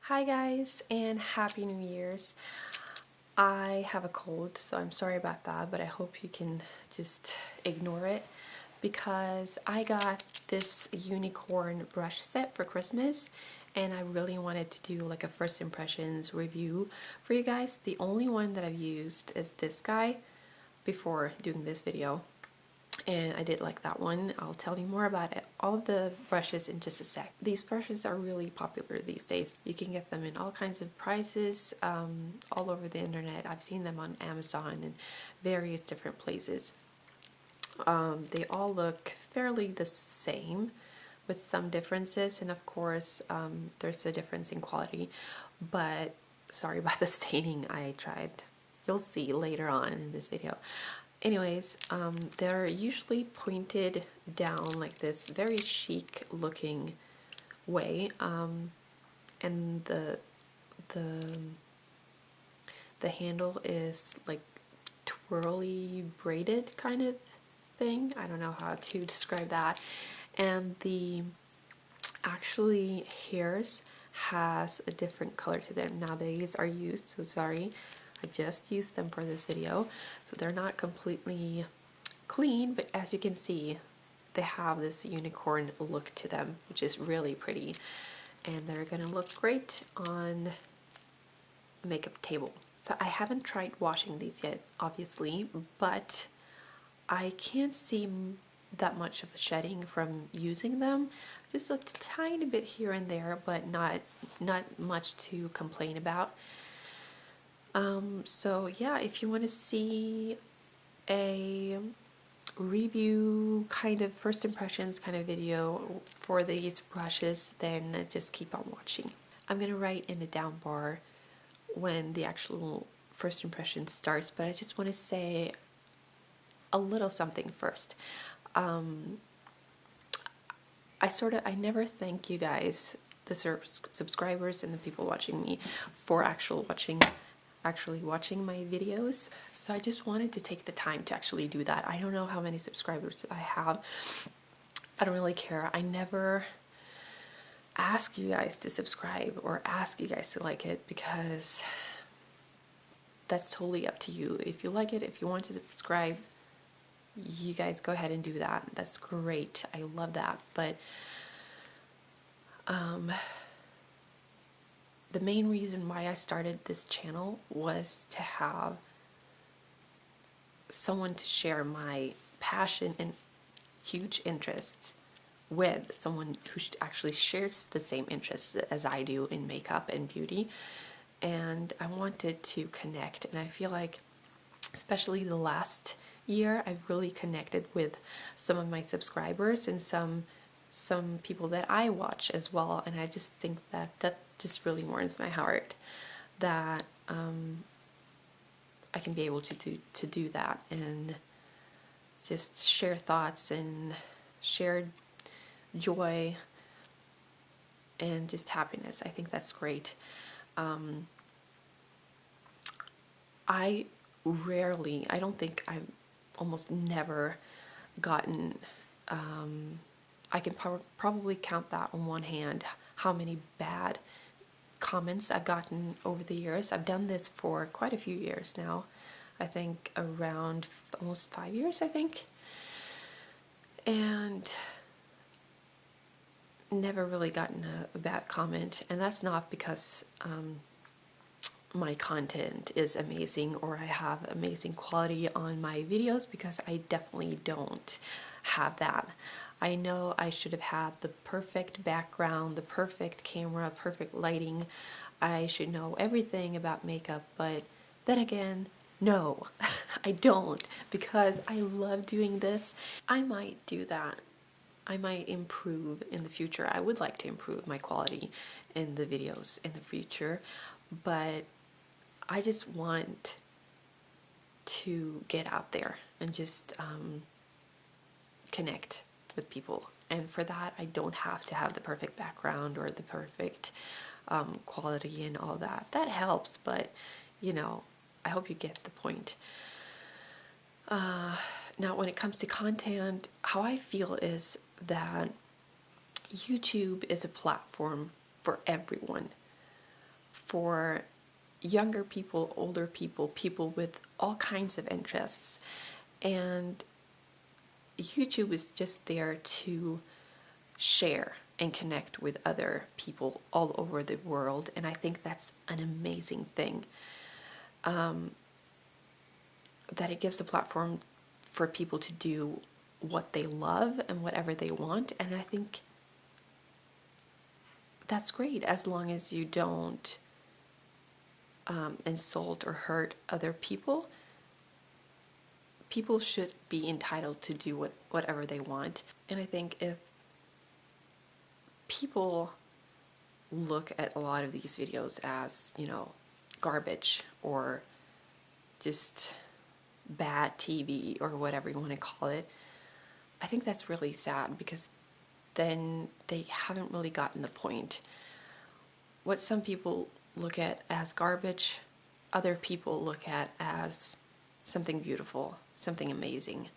Hi guys, and Happy New Year's. I have a cold, so I'm sorry about that, but I hope you can just ignore it because I got this unicorn brush set for Christmas and I really wanted to do like a first impressions review for you guys. The only one that I've used is this guy before doing this video, and I did like that one. I'll tell you more about it, all of the brushes, in just a sec. These brushes are really popular these days. You can get them in all kinds of prices all over the internet. I've seen them on Amazon and various different places. They all look fairly the same with some differences, and of course there's a difference in quality, but sorry about the staining. I tried. You'll see later on in this video. Anyways, they're usually pointed down like this, very chic looking way, and the handle is like twirly braided kind of thing. I don't know how to describe that. And the actually hairs has a different color to them. Now these are used, so sorry, I just used them for this video, so they're not completely clean, but as you can see, they have this unicorn look to them, which is really pretty, and they're gonna look great on a makeup table. So I haven't tried washing these yet, obviously, but I can't see that much of a shedding from using them. Just a tiny bit here and there, but not much to complain about. So yeah, if you want to see a review kind of first impressions kind of video for these brushes, then just keep on watching. I'm gonna write in the down bar when the actual first impression starts, but I just want to say a little something first. I never thank you guys, the subscribers and the people watching me, for actually watching my videos. So I just wanted to take the time to actually do that. I don't know how many subscribers I have. I don't really care. I never ask you guys to subscribe or ask you guys to like it, because that's totally up to you. If you like it, if you want to subscribe, you guys go ahead and do that. That's great. I love that. But the main reason why I started this channel was to have someone to share my passion and huge interests with, someone who actually shares the same interests as I do in makeup and beauty. And I wanted to connect, and I feel like especially the last year I've really connected with some of my subscribers and some people that I watch as well. And I just think that just really warms my heart that I can be able to do that and just share thoughts and share joy and just happiness. I think that's great. I don't think I've almost never gotten, I can probably count that on one hand how many bad comments I've gotten over the years. I've done this for quite a few years now. I think around almost 5 years, I think. And never really gotten a bad comment. And that's not because my content is amazing or I have amazing quality on my videos, because I definitely don't have that. I know I should have had the perfect background, the perfect camera, perfect lighting. I should know everything about makeup, but then again, no, I don't, because I love doing this. I might do that. I might improve in the future. I would like to improve my quality in the videos in the future, but I just want to get out there and just connect with people. And for that, I don't have to have the perfect background or the perfect quality and all that. That helps, but you know, I hope you get the point. Now, when it comes to content, how I feel is that YouTube is a platform for everyone. for younger people, older people, people with all kinds of interests. And YouTube is just there to share and connect with other people all over the world. And I think that's an amazing thing. That it gives a platform for people to do what they love and whatever they want. And I think that's great, as long as you don't insult or hurt other people. People should be entitled to do whatever they want. And I think if people look at a lot of these videos as, you know, garbage or just bad TV or whatever you want to call it, I think that's really sad, because then they haven't really gotten the point. What some people look at as garbage, other people look at as something beautiful, something amazing.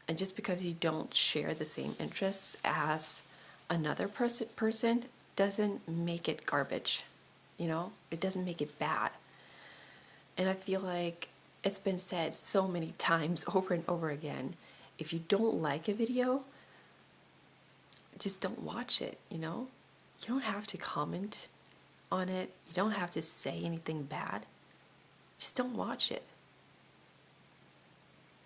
And just because you don't share the same interests as another person doesn't make it garbage, you know? It doesn't make it bad. And I feel like it's been said so many times over and over again, if you don't like a video, just don't watch it, you know? You don't have to comment on it. You don't have to say anything bad. Just don't watch it.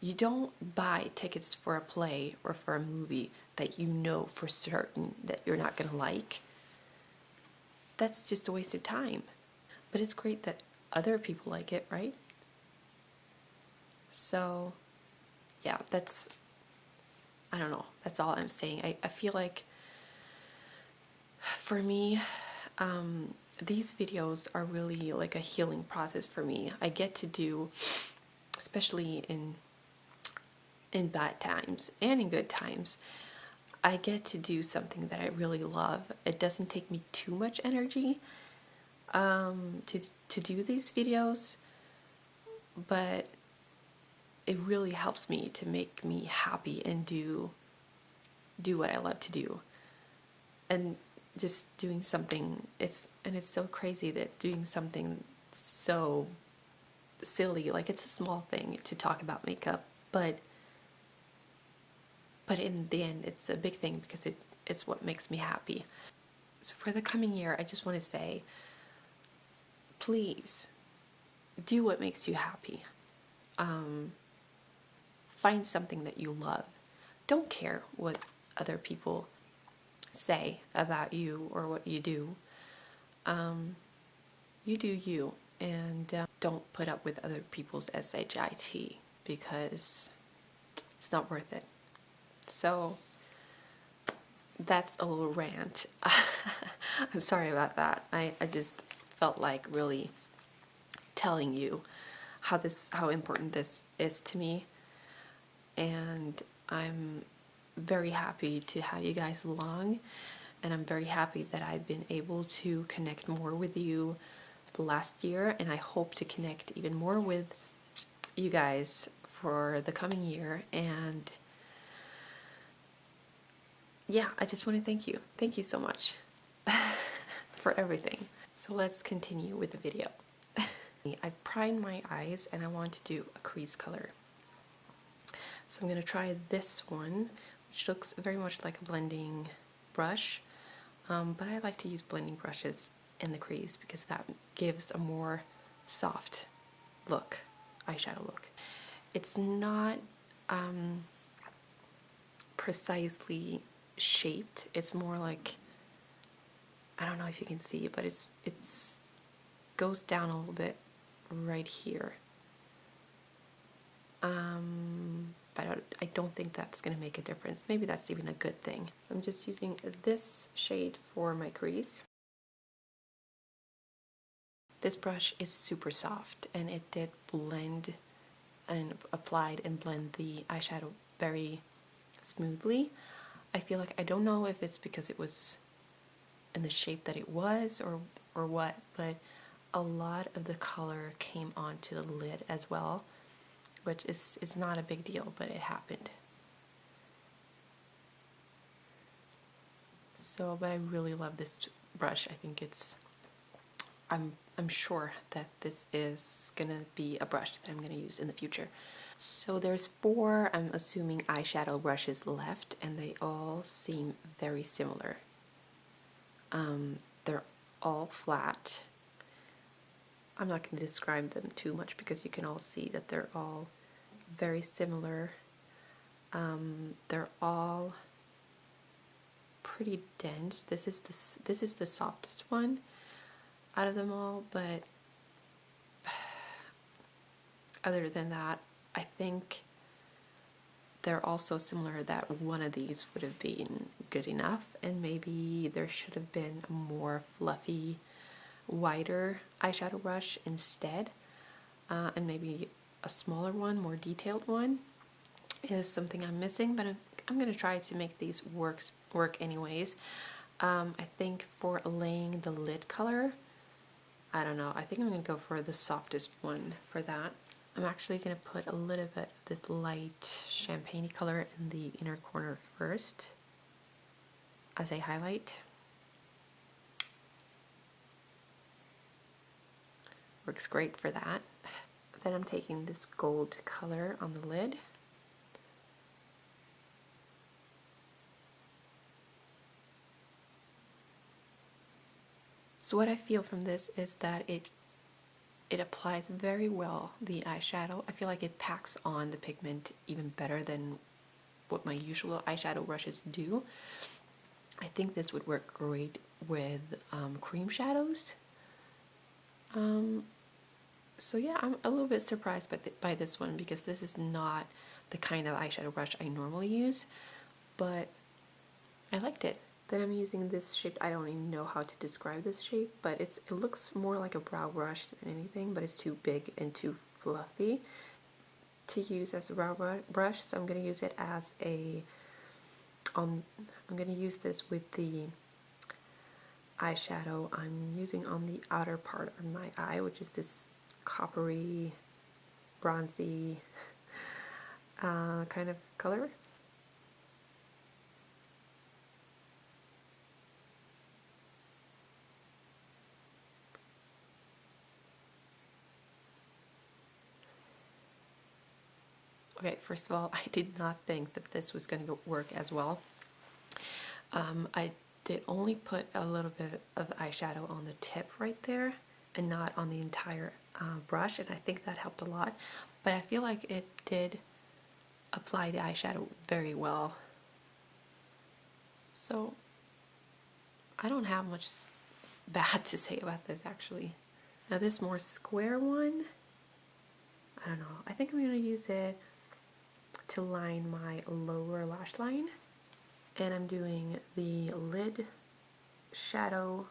You don't buy tickets for a play or for a movie that you know for certain that you're not going to like. That's just a waste of time. But it's great that other people like it, right? So, yeah, I don't know, that's all I'm saying. I feel like, for me, these videos are really like a healing process for me. I get to do, especially in bad times and in good times, I get to do something that I really love. It doesn't take me too much energy to do these videos, but it really helps me to make me happy and do what I love to do. And just doing something, it's so crazy that doing something so silly, like it's a small thing to talk about makeup, but in the end it's a big thing, because it's what makes me happy. So for the coming year, I just want to say, please do what makes you happy. Find something that you love. Don't care what other people say about you or what you do. You do you, and don't put up with other people's shit, because it's not worth it. So that's a little rant. I'm sorry about that. I just felt like really telling you how important this is to me, and I'm very happy to have you guys along, and I'm very happy that I've been able to connect more with you last year, and I hope to connect even more with you guys for the coming year. And yeah, I just want to thank you. Thank you so much for everything. So let's continue with the video. I primed my eyes and I want to do a crease color. So I'm going to try this one, which looks very much like a blending brush, but I like to use blending brushes in the crease because that gives a more soft look, eyeshadow look. It's not precisely shaped. It's more like, I don't know if you can see, but it's goes down a little bit right here. But I don't think that's going to make a difference. Maybe that's even a good thing. So I'm just using this shade for my crease. This brush is super soft, and it did blend and applied and blend the eyeshadow very smoothly. I feel like, I don't know if it's because it was in the shape that it was or what, but a lot of the color came onto the lid as well, which is not a big deal, but it happened. So, but I really love this brush. I think it's I'm sure that this is gonna be a brush that I'm gonna use in the future. So there's 4, I'm assuming, eyeshadow brushes left, and they all seem very similar. They're all flat. I'm not going to describe them too much because you can all see that they're all very similar. They're all pretty dense. This is the softest one out of them all, but other than that, I think they're also similar that one of these would have been good enough, and maybe there should have been a more fluffy, wider eyeshadow brush instead, and maybe a smaller one, more detailed one is something I'm missing, but I'm going to try to make these work anyways. I think for laying the lid color, I don't know, I think I'm going to go for the softest one for that. I'm actually going to put a little bit of this light champagne color in the inner corner first as a highlight. Works great for that. Then I'm taking this gold color on the lid. So what I feel from this is that it applies very well the eyeshadow. I feel like it packs on the pigment even better than what my usual eyeshadow brushes do. I think this would work great with cream shadows. So yeah, I'm a little bit surprised by this one because this is not the kind of eyeshadow brush I normally use, but I liked it. Then I'm using this shape. I don't even know how to describe this shape, but it looks more like a brow brush than anything, but it's too big and too fluffy to use as a brow brush, so I'm going to use it as I'm going to use this with the eyeshadow I'm using on the outer part of my eye, which is this coppery, bronzy kind of color. Okay, first of all, I did not think that this was going to work as well. I did only put a little bit of eyeshadow on the tip right there and not on the entire brush, and I think that helped a lot. But I feel like it did apply the eyeshadow very well. So I don't have much bad to say about this actually. Now this more square one, I don't know. I think I'm going to use it to line my lower lash line, and I'm doing the lid shadow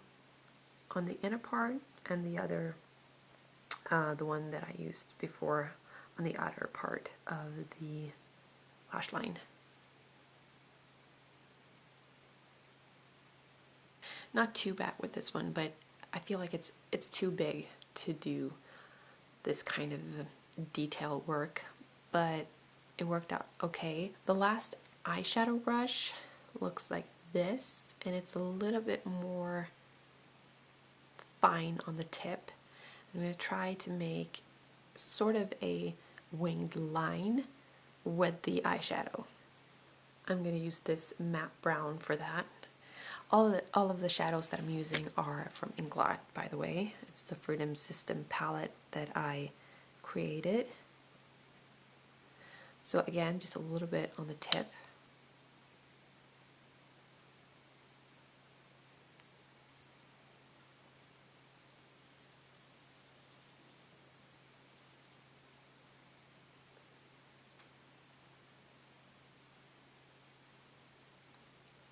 on the inner part and the other, the one that I used before, on the outer part of the lash line. Not too bad with this one, but I feel like it's too big to do this kind of detail work, but it worked out okay. The last eyeshadow brush looks like this, and it's a little bit more fine on the tip. I'm going to try to make sort of a winged line with the eyeshadow. I'm going to use this matte brown for that. All of the shadows that I'm using are from Inglot, by the way. It's the Freedom System palette that I created. So again, just a little bit on the tip.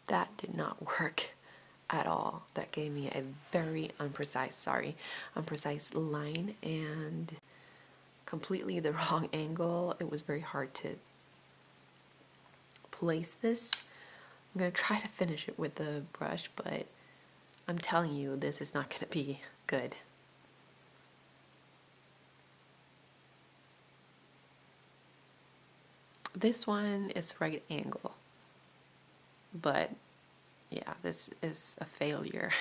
That did not work at all. That gave me a very unprecise line and completely the wrong angle. It was very hard to place this. I'm going to try to finish it with the brush, but I'm telling you, this is not going to be good. This one is right angle, but yeah, this is a failure.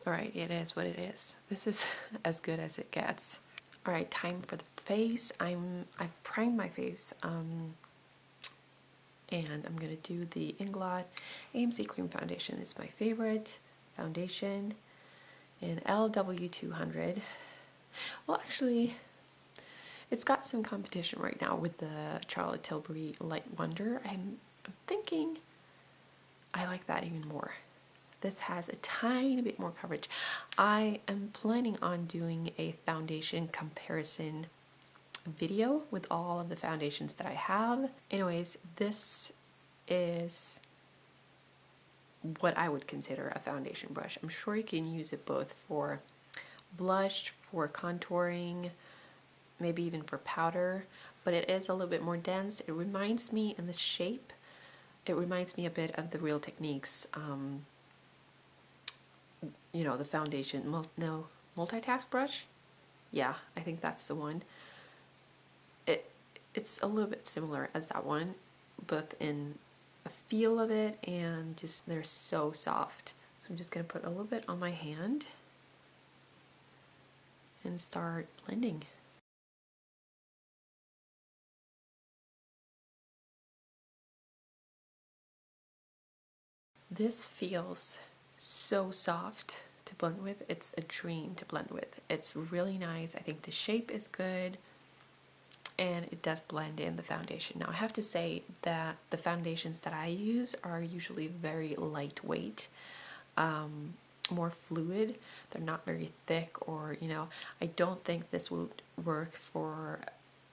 Alright, it is what it is. This is as good as it gets. Alright, time for the face. I've primed my face, and I'm gonna do the Inglot AMC Cream Foundation. It's my favorite foundation in LW200. Well, actually, it's got some competition right now with the Charlotte Tilbury Light Wonder. I'm thinking I like that even more. This has a tiny bit more coverage. I am planning on doing a foundation comparison video with all of the foundations that I have. Anyways, this is what I would consider a foundation brush. I'm sure you can use it both for blush, for contouring, maybe even for powder, but it is a little bit more dense. It reminds me in the shape, it reminds me a bit of the Real Techniques, you know, the foundation, multitask brush? Yeah, I think that's the one. It's a little bit similar as that one, both in the feel of it and just they're so soft. So I'm just going to put a little bit on my hand and start blending. This feels so soft to blend with. It's a dream to blend with. It's really nice. I think the shape is good and it does blend in the foundation. Now I have to say that the foundations that I use are usually very lightweight, more fluid. They're not very thick, or you know, I don't think this would work for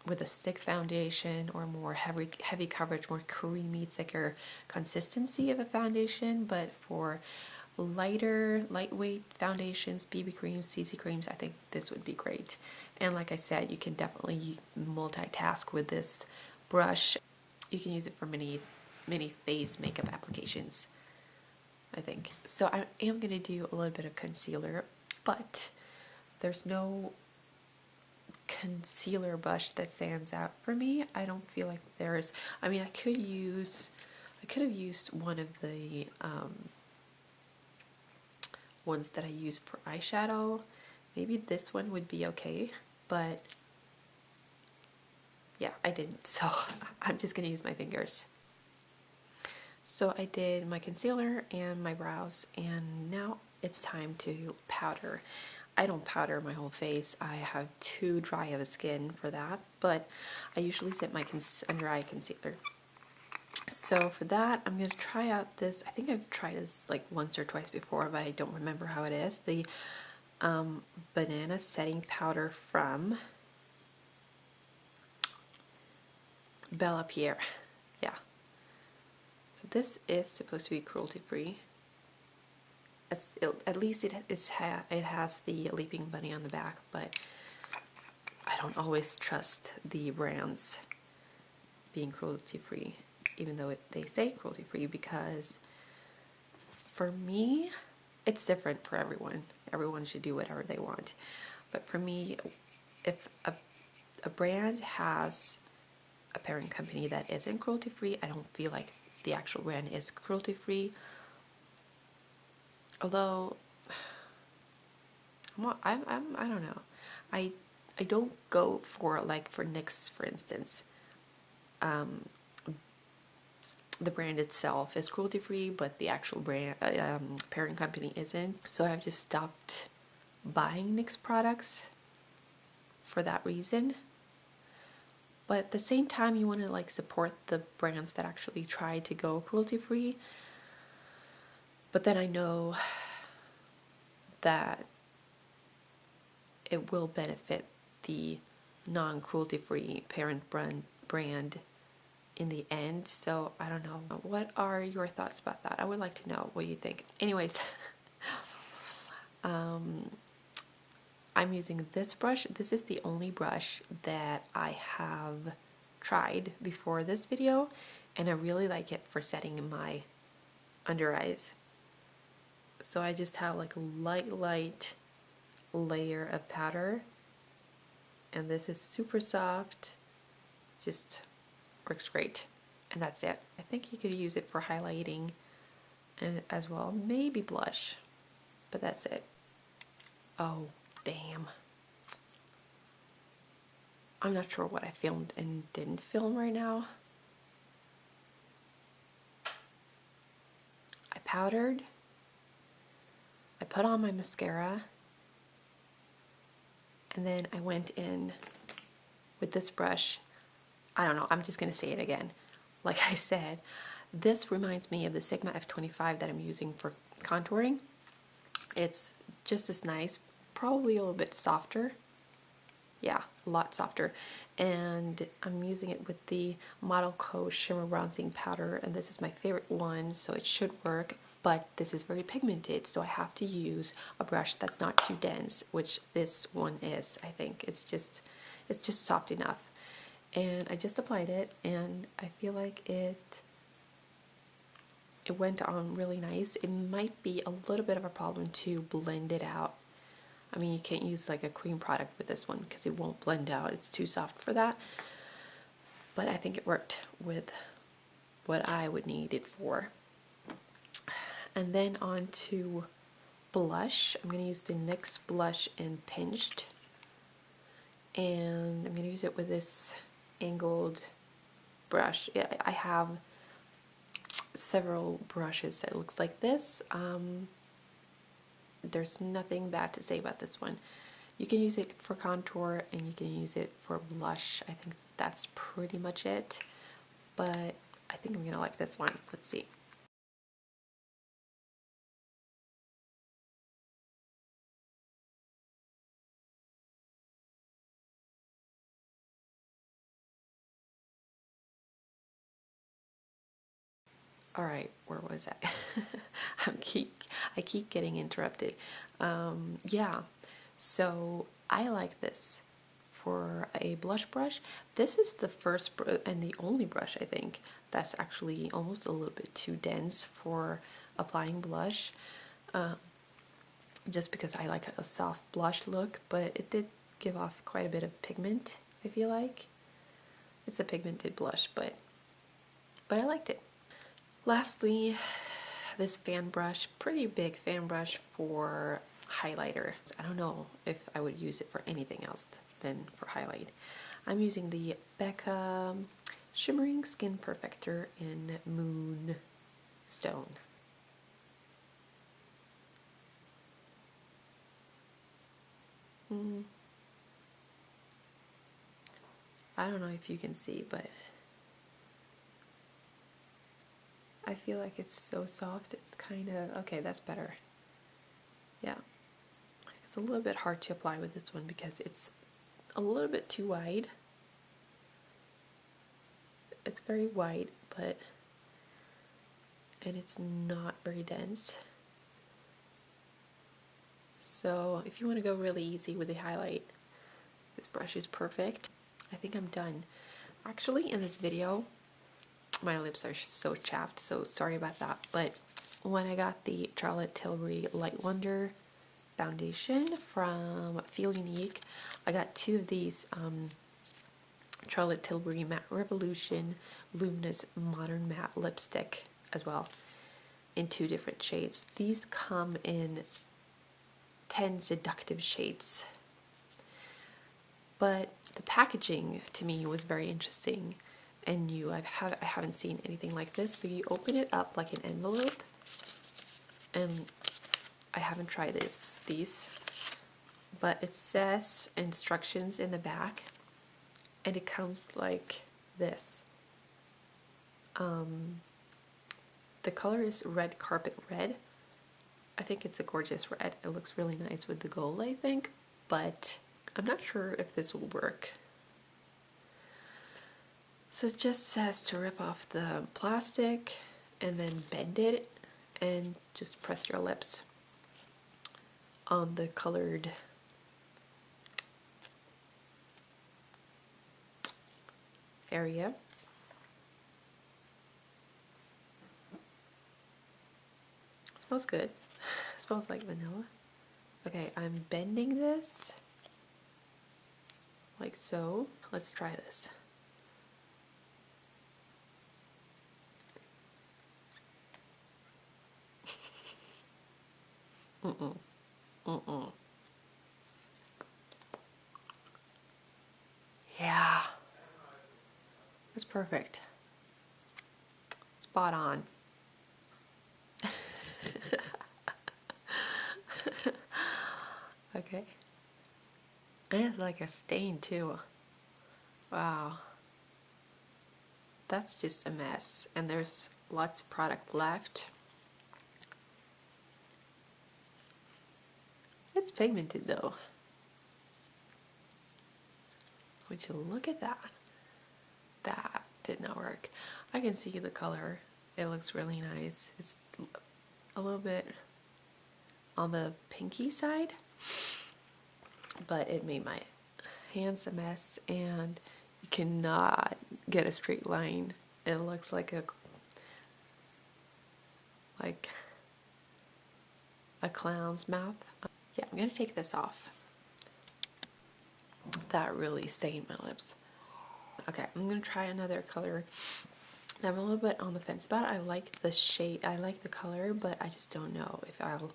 with a stick foundation or more heavy coverage, more creamy, thicker consistency of a foundation. But for lightweight foundations, BB creams, CC creams, I think this would be great. And like I said, you can definitely multitask with this brush. You can use it for many face makeup applications, I think. So I am going to do a little bit of concealer, but there's no concealer brush that stands out for me. I don't feel like there's, I mean, I could have used one of the ones that I use for eyeshadow. Maybe this one would be okay, but yeah, I didn't, so I'm just gonna use my fingers. So I did my concealer and my brows, and now it's time to powder. I don't powder my whole face. I have too dry of a skin for that, but I usually set my under eye concealer. So for that, I'm going to try out this. I think I've tried this like once or twice before, but I don't remember how it is. The banana setting powder from Bella Pierre. Yeah. So this is supposed to be cruelty-free. At least it has the Leaping Bunny on the back, but I don't always trust the brands being cruelty-free, even though they say cruelty-free, because for me, it's different for everyone. Everyone should do whatever they want. But for me, if a brand has a parent company that isn't cruelty-free, I don't feel like the actual brand is cruelty-free. Although, I don't know. I don't go for, like, for NYX, for instance. The brand itself is cruelty-free, but the actual brand parent company isn't. So I've just stopped buying NYX products for that reason. But at the same time, you want to like support the brands that actually try to go cruelty-free. But then I know that it will benefit the non-cruelty-free parent brand in the end. So I don't know. What are your thoughts about that? I would like to know what you think. Anyways, I'm using this brush. This is the only brush that I have tried before this video, and I really like it for setting in my under eyes. So I just have like a light layer of powder, and this is super soft, just works great, and that's it. I think you could use it for highlighting and as well, maybe blush, but that's it. Oh, damn. I'm not sure what I filmed and didn't film right now. I powdered. I put on my mascara. And then I went in with this brush. I don't know, I'm just gonna say it again. Like I said, this reminds me of the Sigma F25 that I'm using for contouring. It's just as nice, probably a little bit softer. Yeah, a lot softer. And I'm using it with the Model Co Shimmer Bronzing Powder, and this is my favorite one, so it should work. But this is very pigmented, so I have to use a brush that's not too dense, which this one is, I think. It's just soft enough. And I just applied it, and I feel like it went on really nice. It might be a little bit of a problem to blend it out. I mean, you can't use like a cream product with this one because it won't blend out. It's too soft for that. But I think it worked with what I would need it for. And then on to blush. I'm going to use the NYX blush in Pinched. And I'm going to use it with this angled brush. I have several brushes that looks like this. There's nothing bad to say about this one. You can use it for contour and you can use it for blush. I think that's pretty much it. But I think I'm gonna like this one. Let's see. All right, where was I? I keep getting interrupted. Yeah, so I like this for a blush brush. This is the first and the only brush I think that's actually almost a little bit too dense for applying blush. Just because I like a soft blush look, but it did give off quite a bit of pigment, I feel like. It's a pigmented blush, but I liked it. Lastly, this fan brush, pretty big fan brush for highlighter. I don't know if I would use it for anything else than for highlight. I'm using the Becca Shimmering Skin Perfector in Moonstone. I don't know if you can see, but I feel like it's so soft. It's kind of, okay, that's better. Yeah. It's a little bit hard to apply with this one because it's a little bit too wide. It's very wide, and it's not very dense. So if you want to go really easy with the highlight, this brush is perfect. I think I'm done. Actually, in this video, my lips are so chapped, so sorry about that. But when I got the Charlotte Tilbury Light Wonder foundation from Feel Unique, I got two of these Charlotte Tilbury Matte Revolution Luminous Modern Matte Lipstick as well, in two different shades. These come in 10 seductive shades. But the packaging to me was very interesting and new. I haven't seen anything like this. So you open it up like an envelope, and I haven't tried these, but it says instructions in the back, and it comes like this. The color is Red Carpet Red. I think it's a gorgeous red. It looks really nice with the gold, I think, but I'm not sure if this will work. So it just says to rip off the plastic and then bend it and just press your lips on the colored area. It smells good. It smells like vanilla. Okay, I'm bending this like so. Let's try this. Mm-mm. Mm-mm. perfect. Spot on. Okay. And it's like a stain too. Wow. That's just a mess. And there's lots of product left. It's pigmented though. Would you look at that? That did not work. I can see the color. It looks really nice. It's a little bit on the pinky side, but it made my hands a mess, and you cannot get a straight line. It looks like a clown's mouth. Yeah, I'm gonna take this off. That really stained my lips. Okay, I'm gonna try another color. I'm a little bit on the fence about it. I like the shade, I like the color, but I just don't know if I'll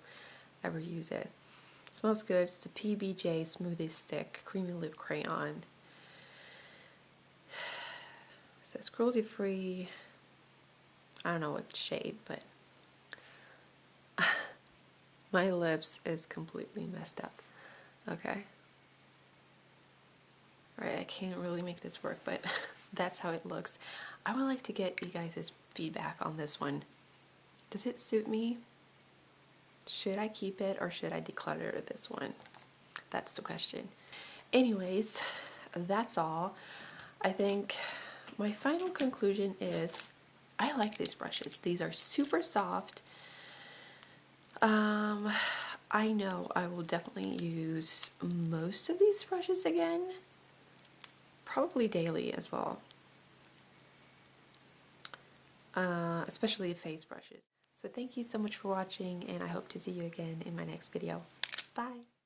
ever use it. It smells good. It's the PBJ Smoothie Stick Creamy Lip Crayon. It says cruelty free. I don't know what shade, but my lips is completely messed up. Okay. Alright, I can't really make this work, but that's how it looks. I would like to get you guys' feedback on this one. Does it suit me? Should I keep it or should I declutter this one? That's the question. Anyways, that's all. I think my final conclusion is I like these brushes. These are super soft. I know I will definitely use most of these brushes again. Probably daily as well. Especially face brushes. So thank you so much for watching, and I hope to see you again in my next video. Bye!